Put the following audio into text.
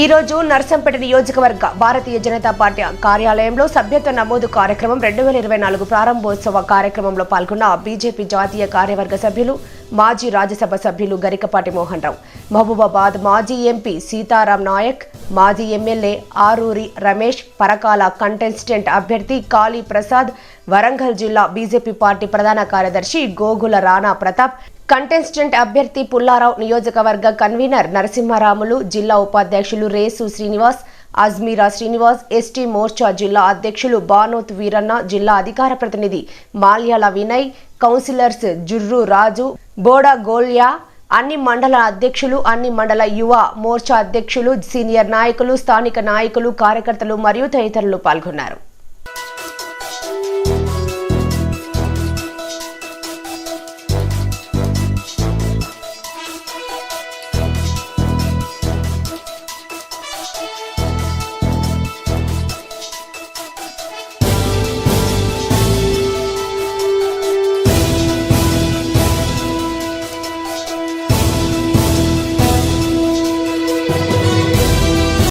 ఈ రోజు నర్సంపేట నియోజకవర్గ భారతీయ జనతా పార్టీ కార్యాలయంలో సభ్యత్వ నమోదు కార్యక్రమం 2024 ప్రారంభోత్సవ కార్యక్రమంలో పాల్గొన్న బీజేపీ జాతీయ కార్యవర్గ సభ్యులు మాజీ రాజ్యసభ సభ్యులు గరికపాటి మోహన్ రావు, మహబూబాబాద్ మాజీ ఎంపీ సీతారాం నాయక్, మాజీ ఎమ్మెల్యే ఆరూరి రమేష్, పరకాల కంటెస్టెంట్ అభ్యర్థి కాళీ ప్రసాద్, వరంగల్ జిల్లా బీజేపీ పార్టీ ప్రధాన కార్యదర్శి గోగుల రాణా ప్రతాప్, కంటెస్టెంట్ అభ్యర్థి పుల్లారావు, నియోజకవర్గ కన్వీనర్ నరసింహారాములు, జిల్లా ఉపాధ్యక్షులు రేసు శ్రీనివాస్, అజ్మీరా శ్రీనివాస్, ఎస్టీ మోర్చా జిల్లా అధ్యక్షులు బానోత్ వీరన్న, జిల్లా అధికార ప్రతినిధి మాల్యాల వినయ్, కౌన్సిలర్స్ జుర్రు రాజు, బోడా గోల్యా, అన్ని మండల అధ్యక్షులు, అన్ని మండల యువ మోర్చా అధ్యక్షులు, సీనియర్ నాయకులు, స్థానిక నాయకులు, కార్యకర్తలు మరియు తదితరులు పాల్గొన్నారు.